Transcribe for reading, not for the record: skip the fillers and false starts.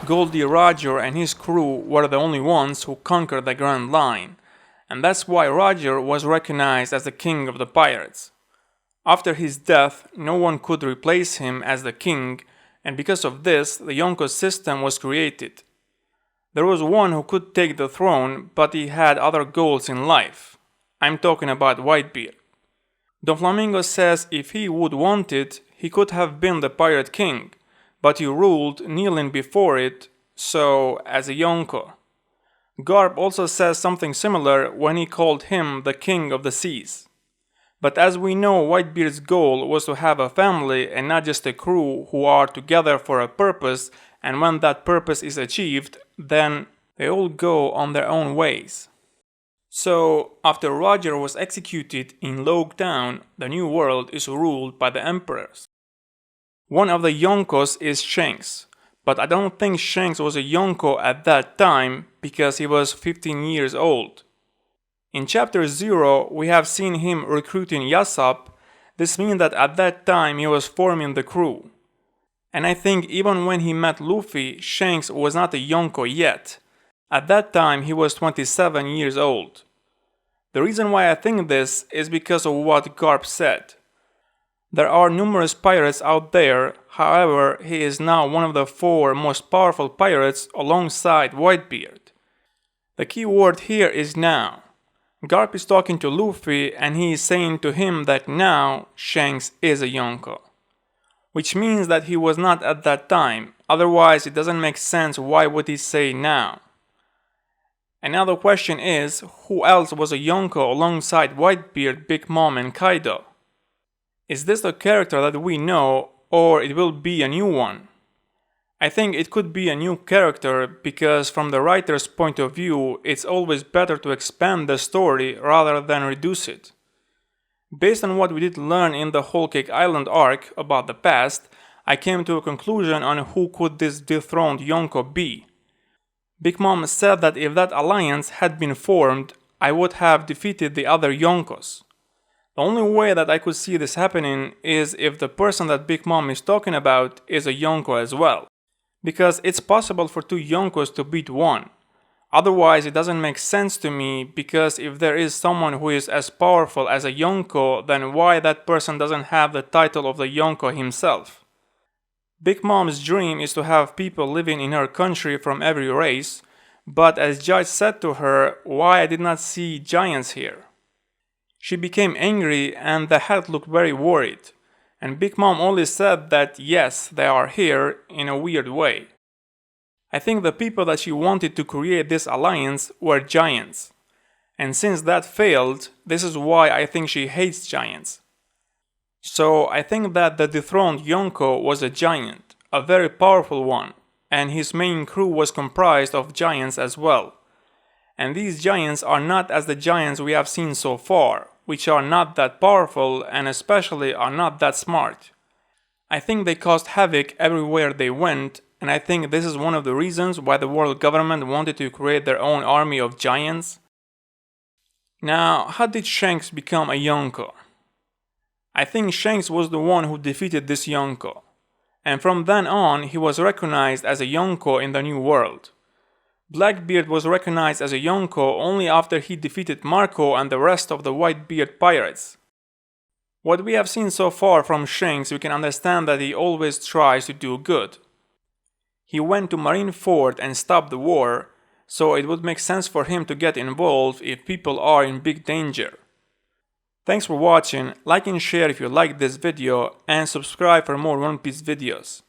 Goldie Roger and his crew were the only ones who conquered the Grand Line, and that's why Roger was recognized as the king of the pirates. After his death, no one could replace him as the king, and because of this, the Yonko system was created. There was one who could take the throne, but he had other goals in life. I'm talking about Whitebeard. Don Flamingo says if he would want it, he could have been the pirate king, but he ruled kneeling before it, so as a Yonko. Garp also says something similar when he called him the king of the seas. But as we know, Whitebeard's goal was to have a family and not just a crew who are together for a purpose, and when that purpose is achieved, then they all go on their own ways. So, after Roger was executed in Logue Town, the New World is ruled by the emperors. One of the Yonkos is Shanks, but I don't think Shanks was a Yonko at that time because he was 15 years old. In Chapter 0, we have seen him recruiting Yasopp. This means that at that time he was forming the crew. And I think even when he met Luffy, Shanks was not a Yonko yet. At that time he was 27 years old. The reason why I think this is because of what Garp said. There are numerous pirates out there, however, he is now one of the 4 most powerful pirates alongside Whitebeard. The key word here is now. Garp is talking to Luffy and he is saying to him that now Shanks is a Yonko. Which means that he was not at that time, otherwise it doesn't make sense why would he say now. Another question is, who else was a Yonko alongside Whitebeard, Big Mom and Kaido? Is this the character that we know, or it will be a new one? I think it could be a new character because from the writer's point of view, it's always better to expand the story rather than reduce it. Based on what we did learn in the Whole Cake Island arc about the past, I came to a conclusion on who could this dethroned Yonko be. Big Mom said that if that alliance had been formed, I would have defeated the other Yonkos. The only way that I could see this happening is if the person that Big Mom is talking about is a Yonko as well. Because it's possible for 2 Yonkos to beat one. Otherwise it doesn't make sense to me, because if there is someone who is as powerful as a Yonko, then why that person doesn't have the title of the Yonko himself? Big Mom's dream is to have people living in her country from every race, but as Judge said to her, why I did not see giants here? She became angry and the hat looked very worried. And Big Mom only said that yes, they are here in a weird way. I think the people that she wanted to create this alliance were giants. And since that failed, this is why I think she hates giants. So I think that the dethroned Yonko was a giant, a very powerful one, and his main crew was comprised of giants as well. And these giants are not as the giants we have seen so far, which are not that powerful and especially are not that smart. I think they caused havoc everywhere they went, and I think this is one of the reasons why the world government wanted to create their own army of giants. Now, how did Shanks become a Yonko? I think Shanks was the one who defeated this Yonko, and from then on he was recognized as a Yonko in the New World. Blackbeard was recognized as a Yonko only after he defeated Marco and the rest of the Whitebeard pirates. What we have seen so far from Shanks, we can understand that he always tries to do good. He went to Marineford and stopped the war, so it would make sense for him to get involved if people are in big danger. Thanks for watching, like and share if you liked this video, and subscribe for more One Piece videos.